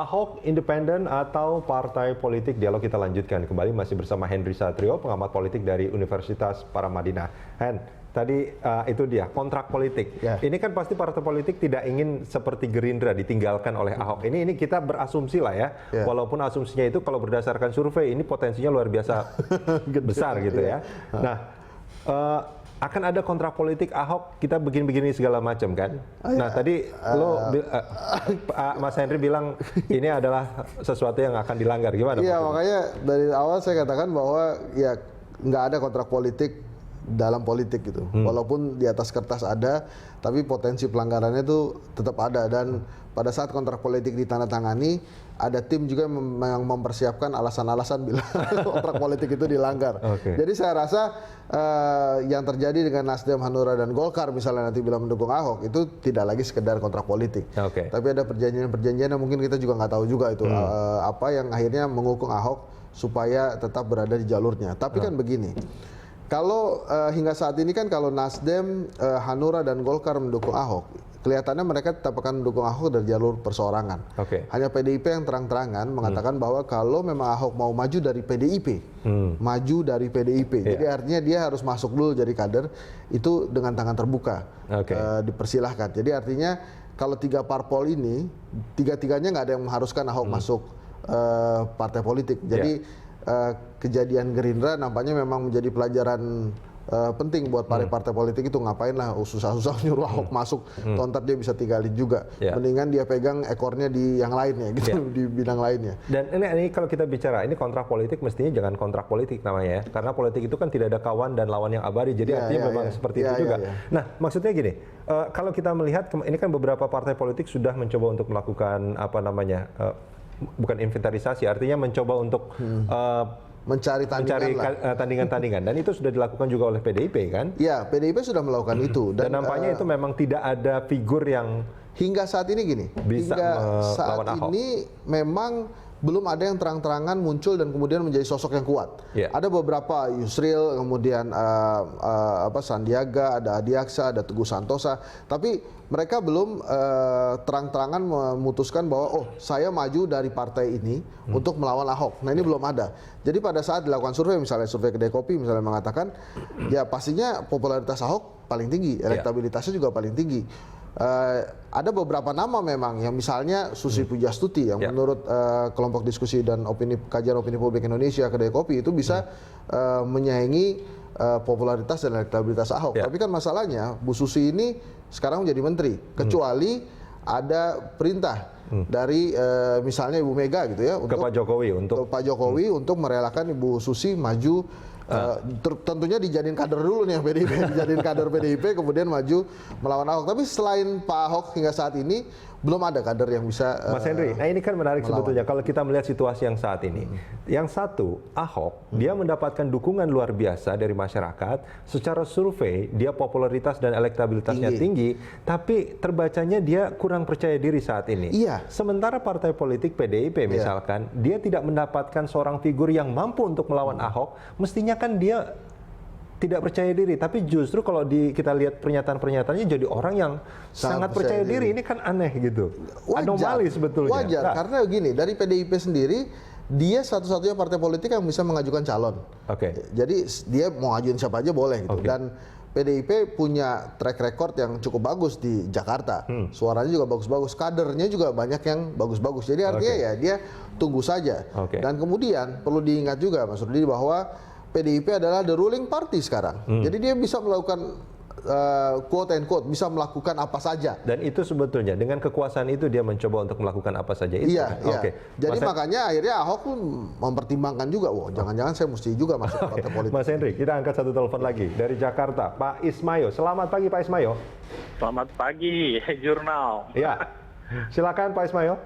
Ahok independen atau partai politik? Dialog kita lanjutkan kembali masih bersama Henry Satrio, pengamat politik dari Universitas Paramadina. Hen, tadi itu dia kontrak politik. Ya. Ini kan pasti partai politik tidak ingin seperti Gerindra ditinggalkan oleh Ahok. Ini kita berasumsi lah ya. Walaupun asumsinya itu kalau berdasarkan survei ini potensinya luar biasa besar gitu ya. Nah, akan ada kontrak politik Ahok, kita begini-begini segala macam kan. Nah tadi Mas Henry bilang ini adalah sesuatu yang akan dilanggar, gimana? Iya, makanya dari awal saya katakan bahwa ya nggak ada kontrak politik dalam politik gitu. Walaupun di atas kertas ada, tapi potensi pelanggarannya itu tetap ada. Dan pada saat kontrak politik ditandatangani, ada tim juga yang mempersiapkan alasan-alasan bila kontrak politik itu dilanggar. Jadi saya rasa yang terjadi dengan Nasdem, Hanura, dan Golkar misalnya nanti bila mendukung Ahok itu tidak lagi sekedar kontrak politik. Tapi ada perjanjian-perjanjian yang mungkin kita juga nggak tahu juga itu apa yang akhirnya menghukum Ahok supaya tetap berada di jalurnya. Tapi kan begini. Kalau hingga saat ini kan kalau Nasdem, Hanura, dan Golkar mendukung Ahok, kelihatannya mereka tetap akan mendukung Ahok dari jalur perseorangan. Hanya PDIP yang terang-terangan mengatakan bahwa kalau memang Ahok mau maju dari PDIP, jadi artinya dia harus masuk dulu jadi kader, itu dengan tangan terbuka, dipersilahkan. Jadi artinya kalau tiga parpol ini, tiga-tiganya nggak ada yang mengharuskan Ahok masuk partai politik. Jadi kejadian Gerindra nampaknya memang menjadi pelajaran penting buat partai politik itu. Ngapain lah susah-susah nyuruh Ahok masuk, tontar dia bisa tinggalin juga. Mendingan dia pegang ekornya di yang lainnya gitu, di bidang lainnya. Dan ini kalau kita bicara ini kontrak politik, mestinya jangan kontrak politik namanya ya, karena politik itu kan tidak ada kawan dan lawan yang abadi. Jadi artinya memang seperti itu juga. Nah, maksudnya gini, kalau kita melihat ini kan beberapa partai politik sudah mencoba untuk melakukan apa namanya, bukan inventarisasi, artinya mencoba untuk mencari tandingan-tandingan, dan itu sudah dilakukan juga oleh PDIP kan? Ya, PDIP sudah melakukan itu. Dan nampaknya itu memang tidak ada figur yang hingga saat ini gini. Bisa saat ini memang belum ada yang terang-terangan muncul dan kemudian menjadi sosok yang kuat. Ada beberapa, Yusril, kemudian Sandiaga, ada Adiaksa, ada Teguh Santosa, tapi mereka belum terang-terangan memutuskan bahwa saya maju dari partai ini untuk melawan Ahok. Nah ini belum ada. Jadi pada saat dilakukan survei, misalnya survei Kedai Kopi misalnya mengatakan, ya pastinya popularitas Ahok paling tinggi, elektabilitasnya juga paling tinggi. Ada beberapa nama memang yang misalnya Susi Pujastuti yang menurut kelompok diskusi dan kajian opini publik Indonesia Kedai Kopi itu bisa menyaingi popularitas dan elektabilitas Ahok. Tapi kan masalahnya Bu Susi ini sekarang menjadi menteri, kecuali ada perintah dari misalnya Ibu Mega gitu ya untuk Pak Jokowi untuk merelakan Ibu Susi maju. Tentunya dijadiin kader dulu nih yang PDIP, dijadiin kader PDIP kemudian maju melawan Ahok. Tapi selain Pak Ahok hingga saat ini belum ada kader yang bisa Mas Henry, nah ini kan menarik melawan. Sebetulnya kalau kita melihat situasi yang saat ini. Yang satu, Ahok, dia mendapatkan dukungan luar biasa dari masyarakat. Secara survei, dia popularitas dan elektabilitasnya tinggi, tapi terbacanya dia kurang percaya diri saat ini. Sementara partai politik PDIP misalkan, dia tidak mendapatkan seorang figur yang mampu untuk melawan Ahok, mestinya kan dia tidak percaya diri, tapi justru kalau kita lihat pernyataan-pernyataannya jadi orang yang sangat percaya diri. Ini kan aneh gitu. Anomali sebetulnya. Wajar, karena gini, dari PDIP sendiri dia satu-satunya partai politik yang bisa mengajukan calon. Jadi dia mau ngajuin siapa aja boleh gitu. Dan PDIP punya track record yang cukup bagus di Jakarta. Suaranya juga bagus-bagus, kadernya juga banyak yang bagus-bagus. Jadi artinya ya dia tunggu saja. Dan kemudian perlu diingat juga Mas Rudi bahwa PDIP adalah the ruling party sekarang. Jadi dia bisa melakukan quote and quote, bisa melakukan apa saja. Dan itu sebetulnya dengan kekuasaan itu dia mencoba untuk melakukan apa saja itu. Jadi makanya akhirnya Ahok pun mempertimbangkan juga, jangan-jangan saya mesti juga masuk partai politik. Mas Henry, kita angkat satu telepon lagi dari Jakarta, Pak Ismayo. Selamat pagi Pak Ismayo. Selamat pagi, jurnal. Ya, silakan Pak Ismayo.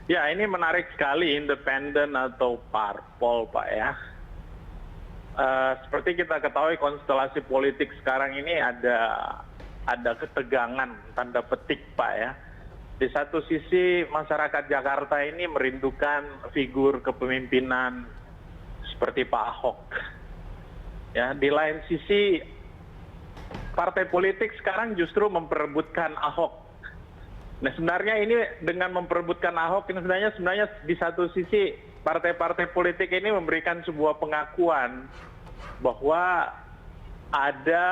Ya, ini menarik sekali independen atau parpol Pak ya. Seperti kita ketahui konstelasi politik sekarang ini ada ketegangan tanda petik Pak ya. Di satu sisi masyarakat Jakarta ini merindukan figur kepemimpinan seperti Pak Ahok. Ya, di lain sisi partai politik sekarang justru memperebutkan Ahok. Nah sebenarnya ini dengan memperebutkan Ahok ini sebenarnya di satu sisi partai-partai politik ini memberikan sebuah pengakuan bahwa ada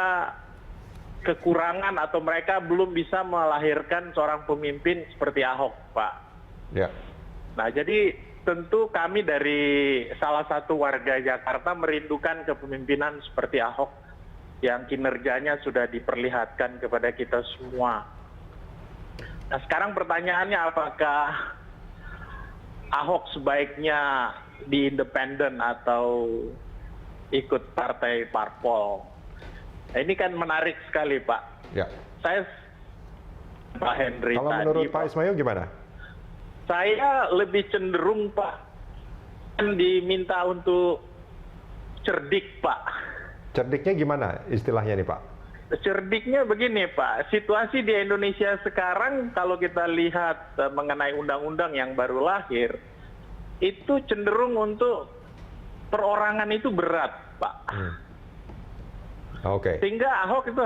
kekurangan atau mereka belum bisa melahirkan seorang pemimpin seperti Ahok, Pak. Ya. Nah jadi tentu kami dari salah satu warga Jakarta merindukan kepemimpinan seperti Ahok yang kinerjanya sudah diperlihatkan kepada kita semua. Nah sekarang pertanyaannya apakah Ahok sebaiknya di independen atau ikut partai parpol? Nah, ini kan menarik sekali Pak. Ya. Saya Pak Henry Kalau tadi, menurut Pak Pak, Ismail gimana? saya lebih cenderung Pak diminta untuk cerdik Pak. Cerdiknya gimana istilahnya nih Pak? Cerdiknya begini Pak, situasi di Indonesia sekarang kalau kita lihat mengenai undang-undang yang baru lahir, itu cenderung untuk perorangan itu berat Pak. Oke. Sehingga Ahok itu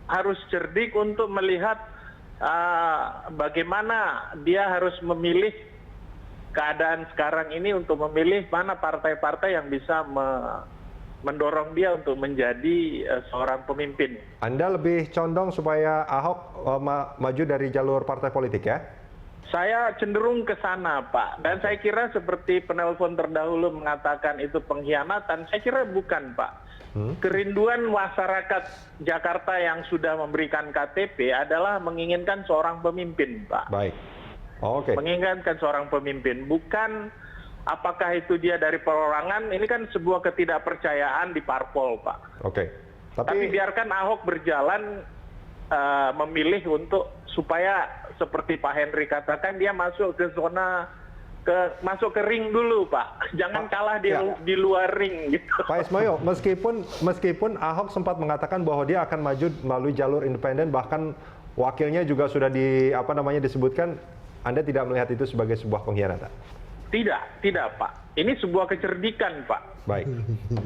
harus cerdik untuk melihat bagaimana dia harus memilih keadaan sekarang ini untuk memilih mana partai-partai yang bisa mendorong dia untuk menjadi seorang pemimpin. Anda lebih condong supaya Ahok maju dari jalur partai politik ya? Saya cenderung ke sana, Pak. Dan saya kira seperti penelpon terdahulu mengatakan itu pengkhianatan, saya kira bukan, Pak. Kerinduan masyarakat Jakarta yang sudah memberikan KTP adalah menginginkan seorang pemimpin, Pak. Baik. Oke. Menginginkan seorang pemimpin, bukan apakah itu dia dari perorangan, ini kan sebuah ketidakpercayaan di parpol, Pak. Oke. Tapi biarkan Ahok berjalan memilih untuk supaya seperti Pak Henry katakan dia masuk ke zona masuk ke ring dulu Pak, jangan kalah di luar ring gitu. Pak Ismail, meskipun Ahok sempat mengatakan bahwa dia akan maju melalui jalur independen, bahkan wakilnya juga sudah disebutkan, Anda tidak melihat itu sebagai sebuah pengkhianatan? Tidak Pak. Ini sebuah kecerdikan Pak. Baik.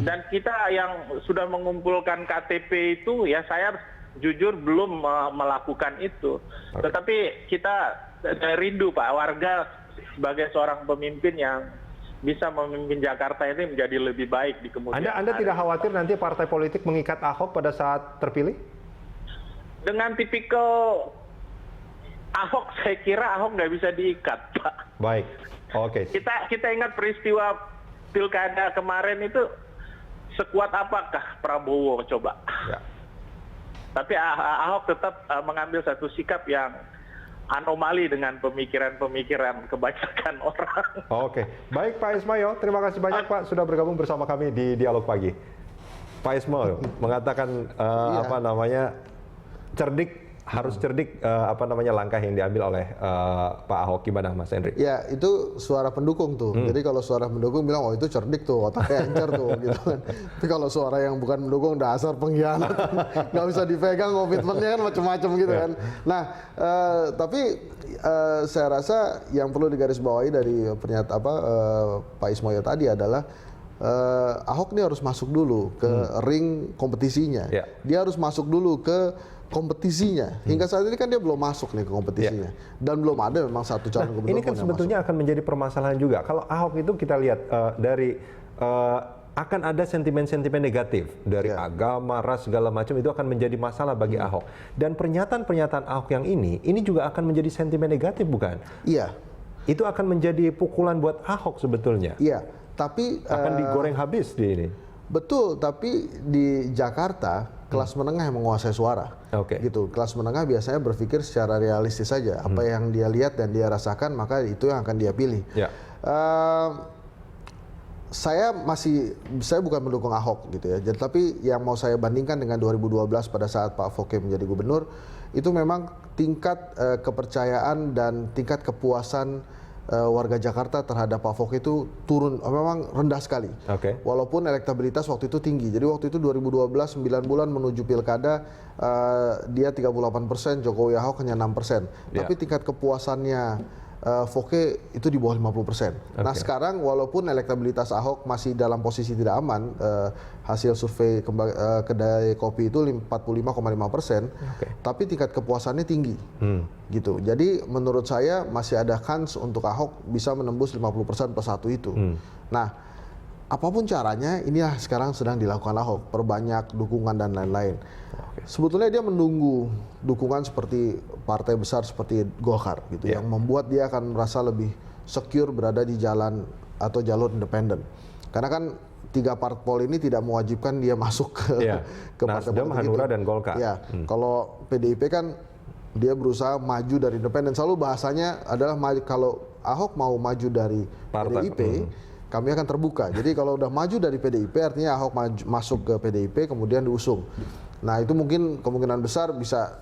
Dan kita yang sudah mengumpulkan KTP itu, ya saya jujur belum melakukan itu. Oke. Tetapi kita rindu Pak, warga sebagai seorang pemimpin yang bisa memimpin Jakarta ini menjadi lebih baik di kemudian Anda tidak khawatir nanti partai politik mengikat Ahok pada saat terpilih? Dengan tipikal Ahok, saya kira Ahok nggak bisa diikat, Pak. Baik, oke. Kita ingat peristiwa pilkada kemarin itu sekuat apakah Prabowo coba? Ya. Tapi Ahok tetap mengambil satu sikap yang anomali dengan pemikiran-pemikiran kebanyakan orang. Oke, baik Pak Ismail, terima kasih banyak Pak sudah bergabung bersama kami di Dialog Pagi. Pak Ismail mengatakan cerdik, harus cerdik langkah yang diambil oleh Pak Ahok. Gimana Mas Henry? Ya itu suara pendukung tuh. Jadi kalau suara pendukung bilang oh itu cerdik tuh, otaknya encer tuh gitu kan. Tapi kalau suara yang bukan mendukung dasar pengkhianat, nggak bisa dipegang, komitmennya kan macam-macam gitu kan. Nah tapi saya rasa yang perlu digarisbawahi dari pernyataan Pak Ismail tadi adalah Ahok ini harus masuk dulu ke ring kompetisinya. Ya. Dia harus masuk dulu ke kompetisinya. Hingga saat ini kan dia belum masuk nih ke kompetisinya. Dan belum ada memang satu calon gubernur. Ini kan sebetulnya akan menjadi permasalahan juga. Kalau Ahok itu kita lihat akan ada sentimen-sentimen negatif dari agama, ras, segala macam, itu akan menjadi masalah bagi Ahok. Dan pernyataan-pernyataan Ahok yang ini juga akan menjadi sentimen negatif, bukan? Iya. Itu akan menjadi pukulan buat Ahok sebetulnya. Iya, tapi akan digoreng habis di ini. Betul, tapi di Jakarta kelas menengah yang menguasai suara. Gitu. Kelas menengah biasanya berpikir secara realistis saja. Apa yang dia lihat dan dia rasakan, maka itu yang akan dia pilih. Ya. Saya bukan mendukung Ahok gitu ya. Tapi yang mau saya bandingkan dengan 2012 pada saat Pak Foke menjadi gubernur, itu memang tingkat kepercayaan dan tingkat kepuasan warga Jakarta terhadap Pak Foke itu turun, memang rendah sekali. Walaupun elektabilitas waktu itu tinggi. Jadi waktu itu 2012 9 bulan menuju pilkada dia 38%, Jokowi Ahok hanya 6%. Tapi tingkat kepuasannya Voke itu di bawah 50%. Nah sekarang walaupun elektabilitas Ahok masih dalam posisi tidak aman, hasil survei kedai kopi itu 45,5%, tapi tingkat kepuasannya tinggi, gitu. Jadi menurut saya masih ada kans untuk Ahok bisa menembus 50% plus 1 itu. Nah, apapun caranya, inilah sekarang sedang dilakukan Ahok, perbanyak dukungan dan lain-lain. Sebetulnya dia menunggu dukungan seperti partai besar seperti Golkar gitu, yang membuat dia akan merasa lebih secure berada di jalan atau jalur independen. Karena kan 3 parpol ini tidak mewajibkan dia masuk ke partai Nasdem, politik Hanura, itu. dan Golkar. Kalau PDIP kan dia berusaha maju dari independen. Selalu bahasanya adalah kalau Ahok mau maju dari PDIP, kami akan terbuka. Jadi kalau udah maju dari PDIP artinya Ahok masuk ke PDIP kemudian diusung. Nah itu mungkin kemungkinan besar bisa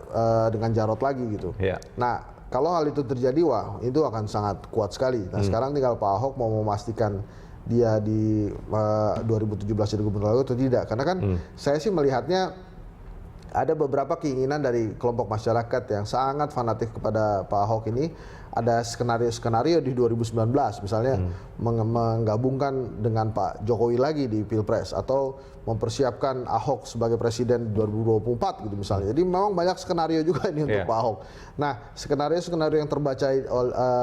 dengan Jarot lagi gitu. Nah kalau hal itu terjadi, wah itu akan sangat kuat sekali. Nah sekarang tinggal Pak Ahok mau memastikan dia di 2017 jadi gubernur lagi atau tidak. Karena kan saya sih melihatnya ada beberapa keinginan dari kelompok masyarakat yang sangat fanatik kepada Pak Ahok ini. Ada skenario-skenario di 2019 misalnya menggabungkan dengan Pak Jokowi lagi di Pilpres atau mempersiapkan Ahok sebagai presiden 2024 gitu misalnya. Jadi memang banyak skenario juga ini untuk Pak Ahok. Nah, skenario-skenario yang terbaca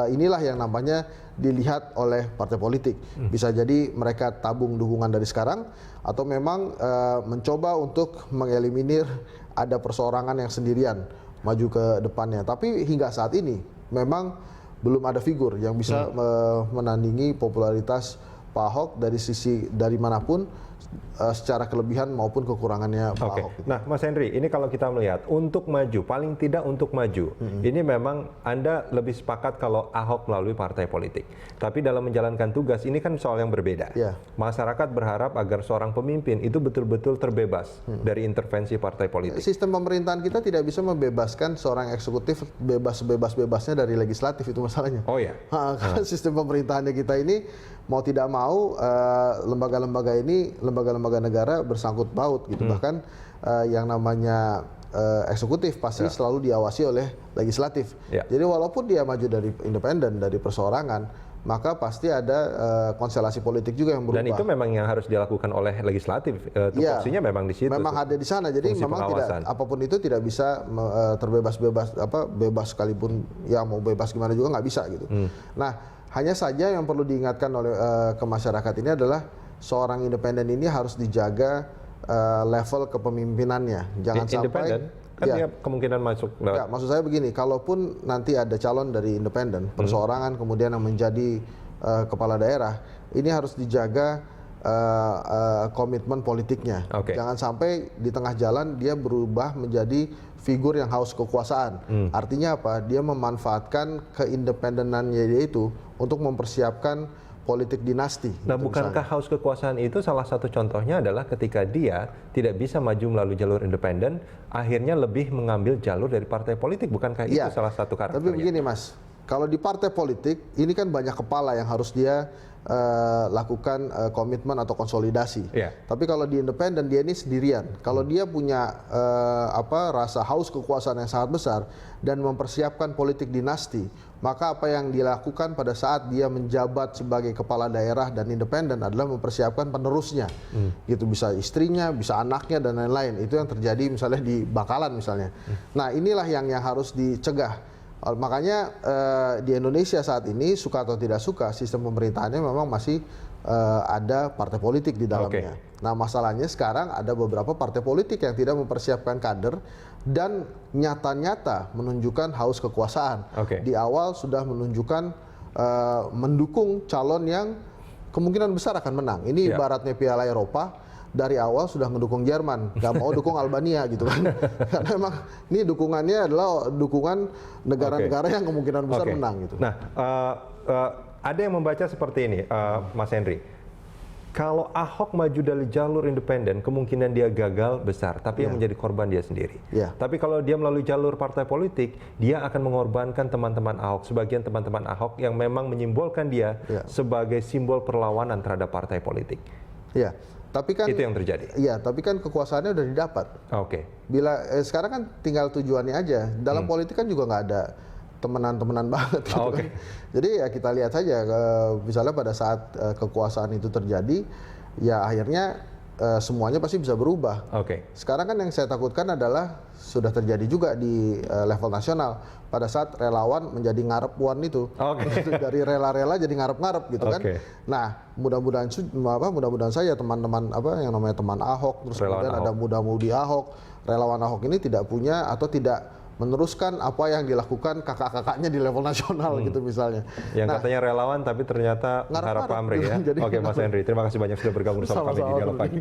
inilah yang namanya dilihat oleh partai politik. Bisa jadi mereka tabung dukungan dari sekarang atau memang mencoba untuk mengeliminir ada perseorangan yang sendirian maju ke depannya. Tapi hingga saat ini memang belum ada figur yang bisa menandingi popularitas Pak Ahok dari manapun secara kelebihan maupun kekurangannya Pak Ahok. Nah, Mas Henry, ini kalau kita melihat untuk maju, paling tidak untuk maju, ini memang Anda lebih sepakat kalau Ahok melalui partai politik. Tapi dalam menjalankan tugas ini kan soal yang berbeda. Masyarakat berharap agar seorang pemimpin itu betul-betul terbebas dari intervensi partai politik. Sistem pemerintahan kita tidak bisa membebaskan seorang eksekutif bebas-bebasnya dari legislatif, itu masalahnya. Karena sistem pemerintahannya kita ini mau tidak mau lembaga-lembaga ini, lembaga-lembaga negara bersangkut paut gitu. Bahkan yang namanya eksekutif pasti selalu diawasi oleh legislatif. Jadi walaupun dia maju dari independen, dari perseorangan, maka pasti ada konstelasi politik juga yang berubah. Dan itu memang yang harus dilakukan oleh legislatif. Tupoksinya memang di situ. Memang ada di sana. Jadi memang tidak, apapun itu tidak bisa terbebas-bebas, bebas sekalipun ya mau bebas gimana juga nggak bisa gitu. Nah, hanya saja yang perlu diingatkan oleh ke masyarakat ini adalah seorang independen ini harus dijaga level kepemimpinannya. Jangan sampai kan dia kemungkinan masuk lewat. Ya, maksud saya begini, kalaupun nanti ada calon dari independen, perseorangan kemudian yang menjadi kepala daerah, ini harus dijaga komitmen politiknya. Jangan sampai di tengah jalan dia berubah menjadi figur yang haus kekuasaan. Artinya apa? Dia memanfaatkan keindependenannya dia itu untuk mempersiapkan politik dinasti. Nah, bukankah haus kekuasaan itu salah satu contohnya adalah ketika dia tidak bisa maju melalui jalur independen, akhirnya lebih mengambil jalur dari partai politik. Bukankah itu salah satu karakternya? Tapi begini Mas, kalau di partai politik ini kan banyak kepala yang harus dia lakukan komitmen atau konsolidasi. Tapi kalau di independen dia ini sendirian. Kalau dia punya rasa haus kekuasaan yang sangat besar dan mempersiapkan politik dinasti, maka apa yang dilakukan pada saat dia menjabat sebagai kepala daerah dan independen adalah mempersiapkan penerusnya. Gitu, bisa istrinya, bisa anaknya dan lain-lain. Itu yang terjadi misalnya di Bakalan misalnya. Nah, inilah yang harus dicegah. Makanya di Indonesia saat ini, suka atau tidak suka, sistem pemerintahannya memang masih ada partai politik di dalamnya. Nah, masalahnya sekarang ada beberapa partai politik yang tidak mempersiapkan kader dan nyata-nyata menunjukkan haus kekuasaan. Di awal sudah menunjukkan mendukung calon yang kemungkinan besar akan menang. Ini ibaratnya Piala Eropa. Dari awal sudah mendukung Jerman, nggak mau dukung Albania gitu kan. Karena memang ini dukungannya adalah dukungan negara-negara yang kemungkinan besar menang gitu. Nah, ada yang membaca seperti ini, Mas Henry. Kalau Ahok maju dari jalur independen, kemungkinan dia gagal besar, tapi yang menjadi korban dia sendiri. Tapi kalau dia melalui jalur partai politik, dia akan mengorbankan teman-teman Ahok, sebagian teman-teman Ahok yang memang menyimbolkan dia sebagai simbol perlawanan terhadap partai politik. Tapi kan itu yang terjadi. Iya, tapi kan kekuasaannya udah didapat. Bila sekarang kan tinggal tujuannya aja. Dalam politik kan juga nggak ada temenan-temenan banget gitu Oke. kan. Jadi ya kita lihat saja misalnya pada saat kekuasaan itu terjadi, ya akhirnya semuanya pasti bisa berubah. Oke. Sekarang kan yang saya takutkan adalah sudah terjadi juga di level nasional pada saat relawan menjadi ngarep-puan itu. Oke. Dari rela-rela jadi ngarep-ngarep gitu kan. Oke. Nah, mudah-mudahan saya teman-teman yang namanya teman Ahok, terus Relawan kemudian Ahok. ada muda-mudi Ahok, relawan Ahok ini tidak punya atau tidak meneruskan apa yang dilakukan kakak-kakaknya di level nasional gitu misalnya. Yang Nah, katanya relawan tapi ternyata ngarep-ngarep harap pamrih ya. gitu. Jadi Oke Mas Henry, terima kasih banyak sudah bergabung bersama kami di sama-sama, Dialog Budi. Pagi.